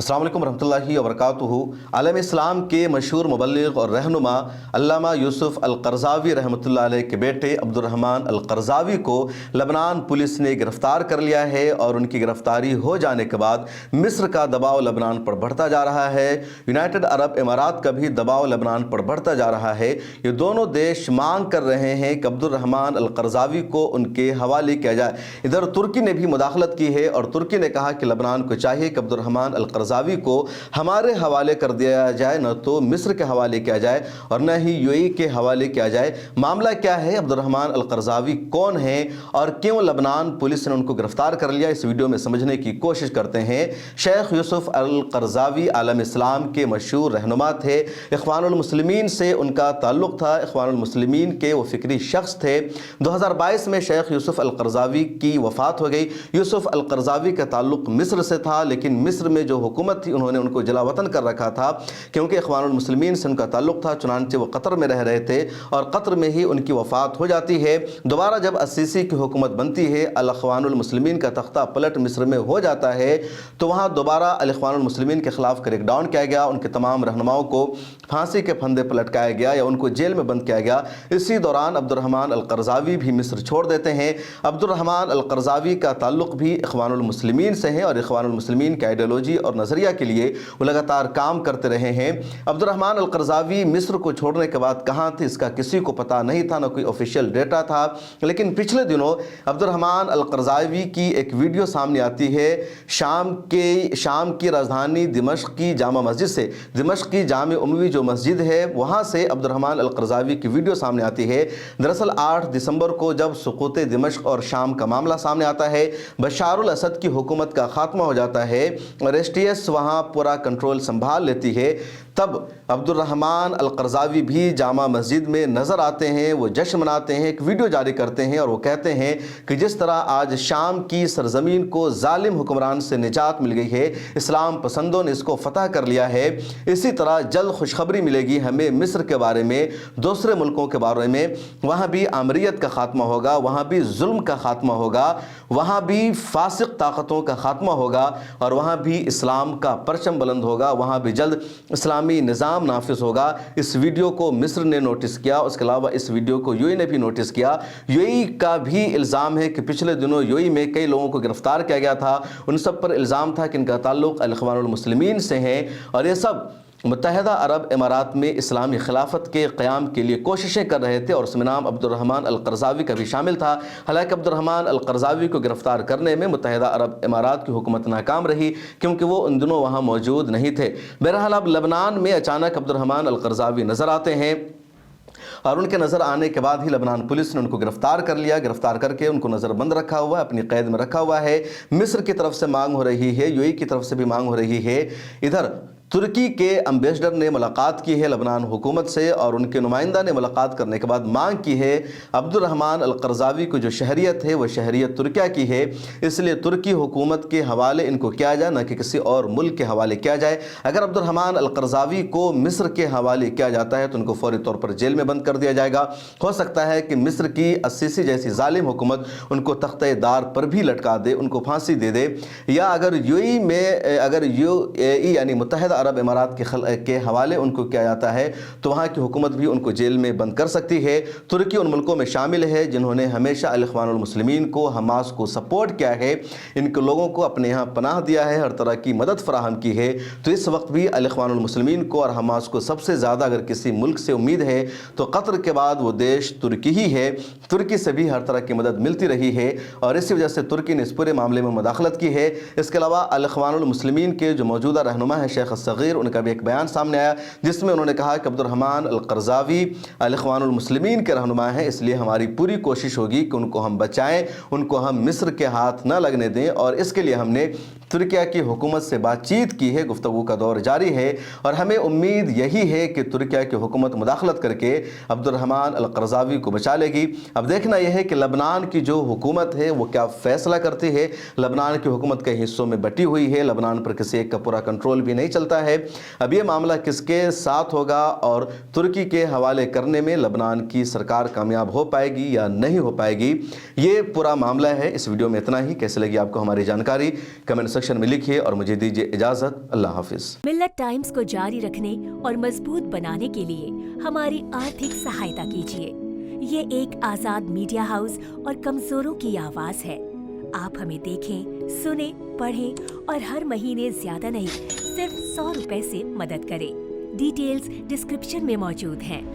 अस्सलाम वालेकुम रहमतुल्लाहि व बरकातुहू। आलम इस्लाम के मशहूर मुबल्लिग और रहनुमा अल्लामा यूसुफ अल-क़रज़ावी रहमतुल्लाह अलैह के बेटे अब्दुर्रहमान अल-क़रज़ावी को लबनान पुलिस ने गिरफ़्तार कर लिया है और उनकी गिरफ़्तारी हो जाने के बाद मिस्र का दबाव लबनान पर बढ़ता जा रहा है। यूनाइटेड अरब इमारात का भी दबाव लबनान पर बढ़ता जा रहा है। ये दोनों देश मांग कर रहे हैं कि अब्दुर्रहमान अल-क़रज़ावी को उनके हवाले किया जाए। इधर तुर्की ने भी मुदाखलत की है और तुर्की ने कहा कि लबनान को चाहिए कि अब्दुर्रहमान अल-क़रज़ावी को हमारे हवाले कर दिया जाए, न तो मिस्र के हवाले किया जाए और न ही यूएई के हवाले किया जाए। मामला क्या है, अब्दुर्रहमान अल-क़रज़ावी कौन है और क्यों लबनान पुलिस ने उनको गिरफ्तार कर लिया, इस वीडियो में समझने की कोशिश करते हैं। शेख यूसुफ अल-क़रज़ावी आलम इस्लाम के मशहूर रहनुमा थे। इख़वानुल मुस्लिमीन से उनका ताल्लुक़ था। इख़वानुल मुस्लिमीन के वो फ़िक्री शख्स थे। 2022 में शेख यूसुफ अल-क़रज़ावी की वफ़ात हो गई। यूसुफ अल-क़रज़ावी का ताल्लुक़ मिस्र से था, लेकिन मिस्र में जो हुकूमत थी उन्होंने उनको जलावतन कर रखा था क्योंकि इख़वानुल मुस्लिमीन से उनका ताल्लुक़ था। चुनांचे वो कतर में रह रहे थे और कतर में ही उनकी वफ़ात हो जाती है। दोबारा जब अस्सीसी की हुकूमत बनती है, अल-इख़वानुल मुस्लिमीन का तख्ता पलट मिस्र में हो जाता है, तो वहाँ दोबारा अल-इख़वानुल मुस्लिमीन के ख़िलाफ़ क्रैकडाउन किया गया। उनके तमाम रहनुमाओं को फांसी के फंदे पर लटकाया गया या उनको जेल में बंद किया गया। इसी दौरान अब्दुर्रहमान अल-क़रज़ावी भी मिस्र छोड़ देते हैं। अब्दुर्रहमान अल-क़रज़ावी का ताल्लुक़ भी इख़वानुल मुस्लिमीन से है और इख़वानुल मुस्लिमीन की आइडियोलॉजी और नज़रिया के लिए वो लगातार काम करते रहे हैं। अब्दुर्रहमान अल-क़रज़ावी मिस्र को छोड़ने के बाद कहाँ थे इसका किसी को पता नहीं था, न कोई ऑफिशियल डेटा था। लेकिन पिछले दिनों अब्दुर्रहमान अल-क़रज़ावी की एक वीडियो सामने आती है शाम की राजधानी दिमश्क की जामा मस्जिद से। दिमश्क की जामे उमवी जो मस्जिद है, वहाँ से अब्दुर्रहमान अल-क़रज़ावी की वीडियो सामने आती है। दरअसल 8 दिसंबर को जब सुक़ूत दिमश्क और शाम का मामला सामने आता है, बशारुल असद की हुकूमत का खात्मा हो जाता है और एसटीएस वहाँ पूरा कंट्रोल संभाल लेती है, तब अब्दुर्रहमान अल-क़रज़ावी भी जामा मस्जिद में नज़र आते हैं। वो जश्न मनाते हैं, एक वीडियो जारी करते हैं और वो कहते हैं कि जिस तरह आज शाम की सरज़मीन को ज़ालिम हुक्मरान से निजात मिल गई है, इस्लाम पसंदों ने इसको फ़तह कर लिया है, इसी तरह जल्द खुशखबरी मिलेगी हमें मिस्र के बारे में, दूसरे मुल्कों के बारे में। वहाँ भी आमरीत का ख़ात्मा होगा, वहाँ भी जुल्म का ख़ात्मा होगा, वहाँ भी फासिक ताकतों का ख़ात्मा होगा और वहाँ भी इस्लाम का परचम बुलंद होगा, वहाँ भी जल्द इस्लामी निज़ाम नाफिज होगा। इस वीडियो को मिस्र ने नोटिस किया, उसके अलावा इस वीडियो को यूएई ने भी नोटिस किया। यूएई का भी इल्ज़ाम है कि पिछले दिनों यूएई में कई लोगों को गिरफ्तार किया गया था। उन सब पर इल्ज़ाम था कि इनका ताल्लुक़ अल-इख़वानुल मुस्लिमीन से है और ये सब मुत्तहिदा अरब इमारात में इस्लामी खिलाफत के क़याम के लिए कोशिशें कर रहे थे और उसमें नाम अब्दुर्रहमान अल-क़रज़ावी का भी शामिल था। हालांकि अब्दुर्रहमान अल-क़रज़ावी को गिरफ़्तार करने में मुत्तहिदा अरब इमारात की हुकूमत नाकाम रही क्योंकि वो उन दिनों वहाँ मौजूद नहीं थे। बहरहाल अब लबनान में अचानक अब्दुर्रहमान अल-क़रज़ावी नज़र आते हैं और उनके नज़र आने के बाद ही लबनान पुलिस ने उनको गिरफ़्तार कर लिया। गिरफ़्तार करके उनको नज़रबंद रखा हुआ है, अपनी कैद में रखा हुआ है। मिस्र की तरफ से मांग हो रही है, यूएई की तरफ से भी मांग हो रही है। इधर तुर्की के एम्बेसडर ने मुलाकात की है लबनान हुकूमत से और उनके नुमाइंदा ने मुलाकात करने के बाद मांग की है अब्दुर्रहमान अल-क़रज़ावी को जो शहरियत है वह शहरियत तुर्किया की है, इसलिए तुर्की हुकूमत के हवाले इनको किया जाए, न कि किसी और मुल्क के हवाले किया जाए। अगर अब्दुर्रहमान अल-क़रज़ावी को मिस्र के हवाले किया जाता है तो उनको फौरी तौर पर जेल में बंद कर दिया जाएगा। हो सकता है कि मिस्र की अस्सीसी जैसी ज़ालिम हुकूमत उनको तख्ते-ए-दार पर भी लटका दे, उनको फांसी दे दे, या अगर यूएई में अगर यूएई यानी मुत्तहिदा अरब इमारात के हवाले उनको किया जाता है तो वहाँ की हुकूमत भी उनको जेल में बंद कर सकती है। तुर्की उन मुल्कों में शामिल है जिन्होंने हमेशा अल-इख़वानुल मुस्लिमीन को, हमास को सपोर्ट किया है, इनके लोगों को अपने यहाँ पनाह दिया है, हर तरह की मदद फराहम की है। तो इस वक्त भी अल-इख़वानुल मुस्लिमीन को और हमास को सबसे ज़्यादा अगर किसी मुल्क से उम्मीद है तो कतर के बाद वो देश तुर्की ही है। तुर्की से भी हर तरह की मदद मिलती रही है और इसी वजह से तुर्की ने इस पूरे मामले में मुदाखलत की है। इसके अलावा अल-इख़वानुल मुस्लिमीन के जो मौजूदा रहनुमा है शेख सग़ीर, उनका भी एक बयान सामने आया जिसमें उन्होंने कहा कि अब्दुर्रहमान अल-क़रज़ावी अल-इख़वानुल मुस्लिमीन के रहनुमा हैं, इसलिए हमारी पूरी कोशिश होगी कि उनको हम बचाएं, उनको हम मिस्र के हाथ न लगने दें और इसके लिए हमने तुर्किया की हुकूमत से बातचीत की है। गुफ्तगू का दौर जारी है और हमें उम्मीद यही है कि तुर्किया की हुकूमत मुदाखलत करके अब्दुर्रहमान अल-क़रज़ावी को बचा लेगी। अब देखना यह है कि लबनान की जो हुकूमत है वो क्या फ़ैसला करती है। लबनान की हुकूमत कई हिस्सों में बटी हुई है, लबनान पर किसी एक का पूरा कंट्रोल भी नहीं चलता है। अब ये मामला किसके साथ होगा और तुर्की के हवाले करने में लबनान की सरकार कामयाब हो पाएगी या नहीं हो पाएगी, ये पूरा मामला है। इस वीडियो में इतना ही। कैसे लगी आपको हमारी जानकारी कमेंट सेक्शन में लिखिए और मुझे दीजिए इजाज़त। अल्लाह हाफिज़। मिल्लत टाइम्स को जारी रखने और मजबूत बनाने के लिए हमारी आर्थिक सहायता कीजिए। ये एक आजाद मीडिया हाउस और कमजोरों की आवाज है। आप हमें देखें, सुने, पढ़ें और हर महीने ज्यादा नहीं, सिर्फ 100 रुपए से मदद करें। डिटेल्स डिस्क्रिप्शन में मौजूद हैं।